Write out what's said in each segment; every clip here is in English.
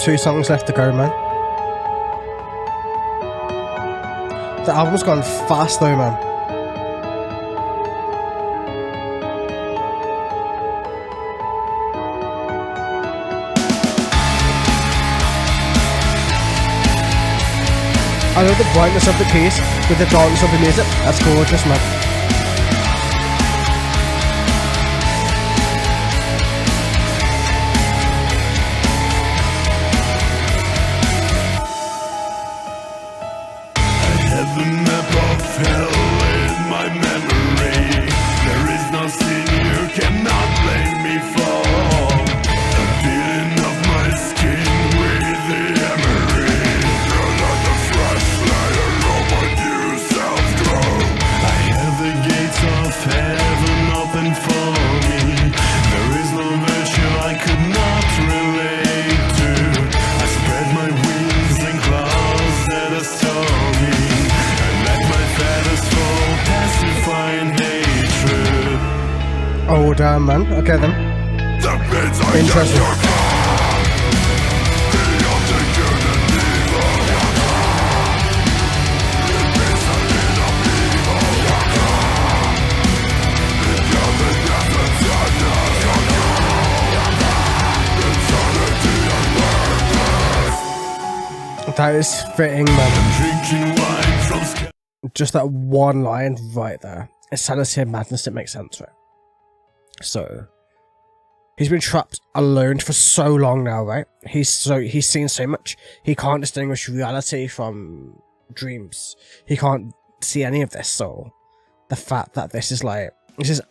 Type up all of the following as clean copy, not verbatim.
2 songs left to go, man. The album's gone fast though, man. I love the brightness of the keys with the darkness of the music. That's gorgeous, man. Oh damn, man. Okay then. Interesting. That is fitting, man. Just that one line right there. Insanity and madness, it makes sense, right? So he's been trapped alone for so long now, right? He's seen so much. He can't distinguish reality from dreams. He can't see any of this. So the fact that this is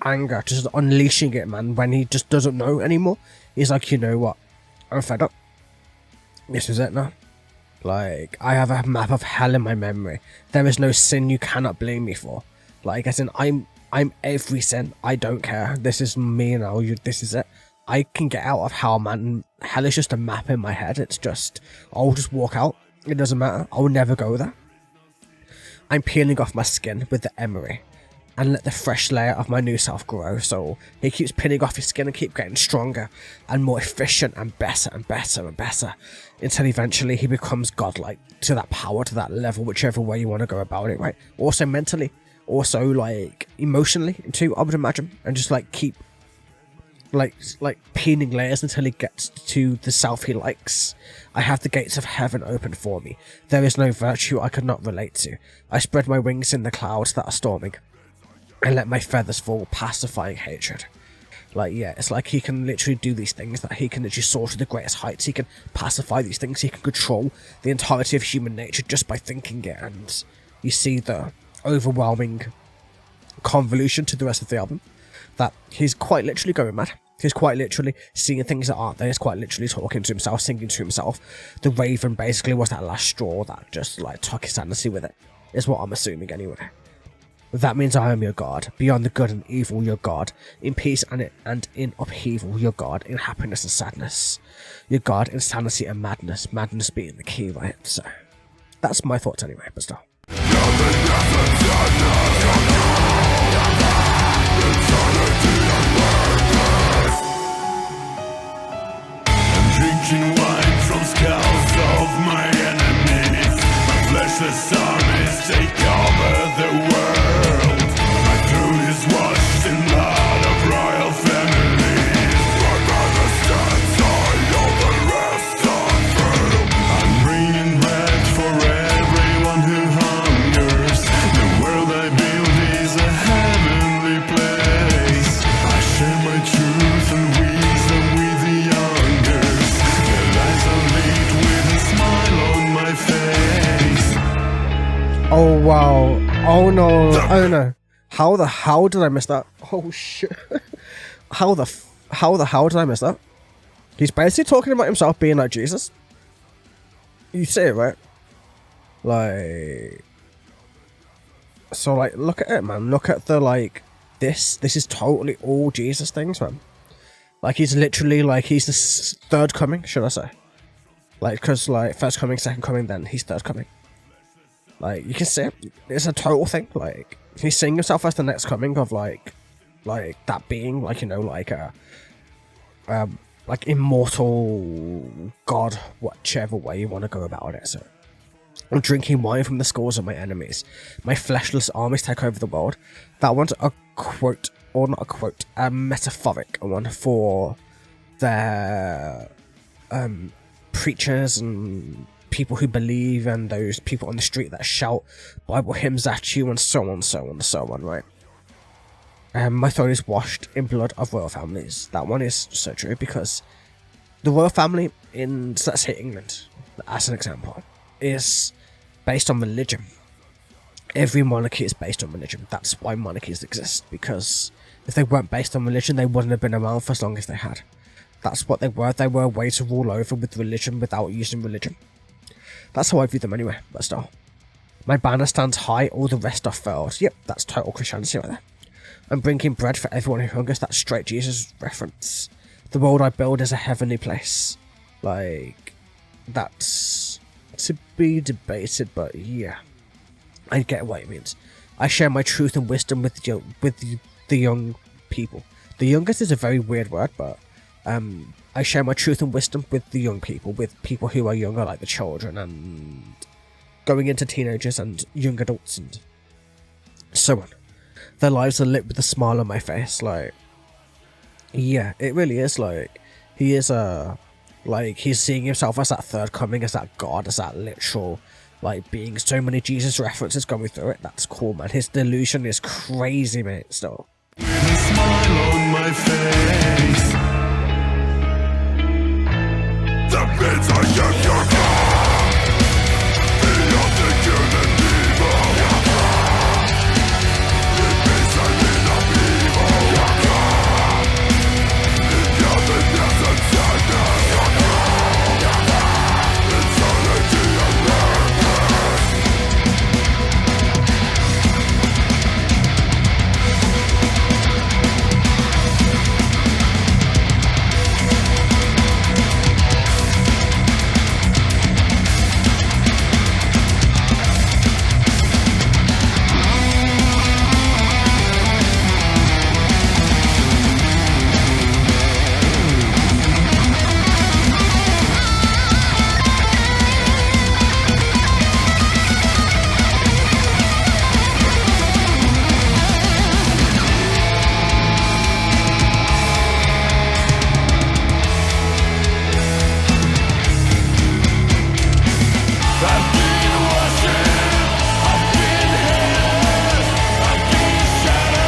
anger, just unleashing it, man, when he just doesn't know anymore. He's like, you know what? I'm fed up. This is it now. Like, I have a map of hell in my memory. There is no sin you cannot blame me for. Like, as in, I'm every sin. I don't care. This is me now. This is it. I can get out of hell, man. Hell is just a map in my head. It's just, I'll just walk out. It doesn't matter. I'll never go there. I'm peeling off my skin with the emery and let the fresh layer of my new self grow. So he keeps peeling off his skin and keep getting stronger and more efficient and better and better and better until eventually he becomes godlike to that power, to that level, whichever way you want to go about it, right? Also mentally. Also, like, emotionally, too, I would imagine. And just, like, keep, like peeling layers until he gets to the self he likes. I have the gates of heaven open for me. There is no virtue I could not relate to. I spread my wings in the clouds that are storming. And let my feathers fall, pacifying hatred. Like, yeah, it's like he can literally do these things, that he can literally soar to the greatest heights. He can pacify these things. He can control the entirety of human nature just by thinking it. And you see the overwhelming convolution to the rest of the album, that he's quite literally going mad. He's quite literally seeing things that aren't there. He's quite literally talking to himself, singing to himself. The Raven basically was that last straw that just like took his sanity with it, is what I'm assuming anyway. That means I am your God, beyond the good and evil your God, in peace and in upheaval your God, in happiness and sadness your God, in sanity and madness, madness being the key, right? So that's my thoughts anyway, but still. Drinking wine from skulls of my enemies. My fleshless armies take over the world. My throat is washed in blood of royal families. My brother stands high, all the rest are through. I'm bringing bread for everyone who hungers. The world I build is a heavenly place. I share my truth and wisdom with the youngers. The lies I lead with a smile on my face. Oh wow. Oh no. Oh no. How the hell did I miss that? Oh shit. How the hell did I miss that? He's basically talking about himself being like Jesus. You see it, right? Like, so like, look at it, man. Look at the, like, this is totally all Jesus things, man. Like, he's literally, like, he's the third coming, should I say. Like, because, like, first coming, second coming, then he's third coming. Like, you can see it. It's a total thing. Like, he's seeing himself as the next coming of, like that being, like, you know, like, like immortal god, whichever way you want to go about it. So I'm drinking wine from the scores of my enemies. My fleshless armies take over the world. That one's a quote, or not a quote, a metaphoric one for their preachers and people who believe, and those people on the street that shout Bible hymns at you, and so on, so on, so on, right? My throne is washed in blood of royal families. That one is so true, because the royal family in, so let's say England, as an example, is based on religion. Every monarchy is based on religion. That's why monarchies exist, because if they weren't based on religion, they wouldn't have been around for as long as they had. That's what they were. They were a way to rule over with religion without using religion. That's how I view them anyway, but still. My banner stands high, all the rest are furled. Yep, that's total Christianity right there. I'm bringing bread for everyone who hungers. That's straight Jesus reference. The world I build is a heavenly place. Like, that's to be debated, but yeah, I get what it means. I share my truth and wisdom with the young people. The youngest is a very weird word, but I share my truth and wisdom with the young people, with people who are younger, like the children, and going into teenagers and young adults and so on. Their lives are lit with a smile on my face. Like, yeah, it really is. Like, he is like, he's seeing himself as that third coming, as that God, as that literal, like, being. So many Jesus references going through it. That's cool, man. His delusion is crazy, mate, still. With a smile on my face, the bits I give your God, beyond the good and evil. The bits I did of evil. The godliness and sadness. Insanity and purpose.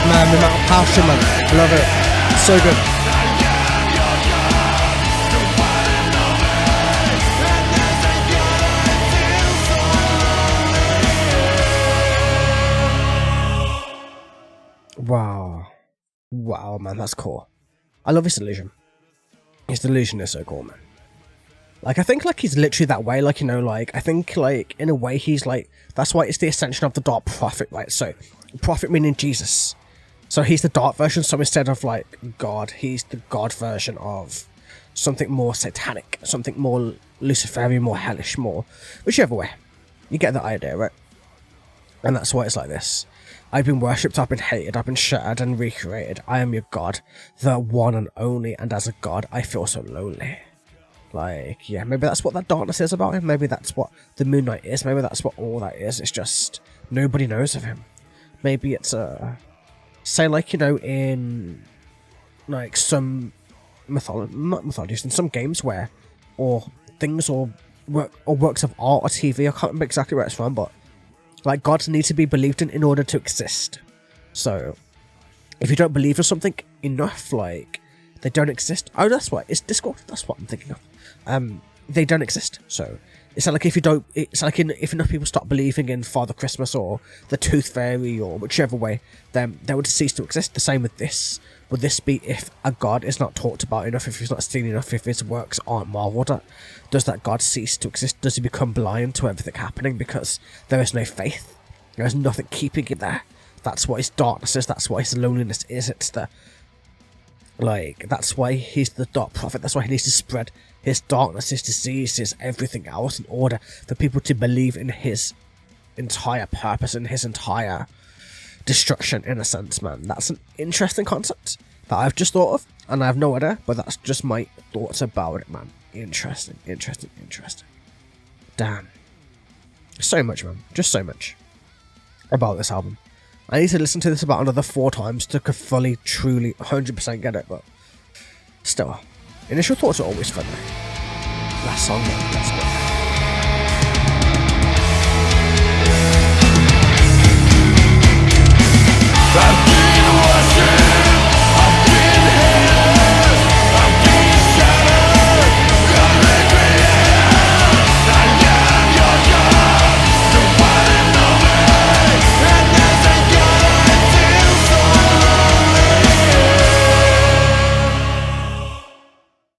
Man, the amount of passion, man. I love it. So good. Wow. Wow, man, that's cool. I love his delusion. His delusion is so cool, man. Like, I think, like, he's literally that way, like, you know, like, I think, like, in a way, he's, like, that's why it's the ascension of the dark prophet, right? So, prophet meaning Jesus. So he's the dark version, so instead of, like, God, he's the God version of something more satanic, something more Luciferian, more hellish, more, whichever way. You get the idea, right? And that's why it's like this. I've been worshipped, I've been hated, I've been shattered and recreated. I am your God, the one and only, and as a God, I feel so lonely. Like, yeah, maybe that's what that darkness is about him. Maybe that's what the Moon Knight is. Maybe that's what all that is. It's just nobody knows of him. Maybe it's say, like, you know, in like some not mythologies, in some games where, or things, or works of art or TV. I can't remember exactly where it's from, but like, gods need to be believed in order to exist. So if you don't believe in something enough, like, they don't exist. Oh, that's why it's Discord. That's what I'm thinking of. They don't exist. So it's like if you don't, it's like if enough people stop believing in Father Christmas or the Tooth Fairy or whichever way, then they would cease to exist. The same with this. Would this be if a god is not talked about enough, if he's not seen enough, if his works aren't marveled at? Does that god cease to exist? Does he become blind to everything happening because there is no faith? There is nothing keeping him there. That's what his darkness is. That's what his loneliness is. It's the, like, that's why he's the dark prophet. That's why he needs to spread his darkness, his disease, his everything else, in order for people to believe in his entire purpose and his entire destruction, in a sense, man. That's an interesting concept. that I've just thought of, and I have no idea, but that's just my thoughts about it, man. Interesting. Damn. So much, man. Just so much about this album. I need to listen to this about another 4 times to fully, truly, 100% get it, but still. Initial thoughts are always fun, though. Last song, man. Let's go.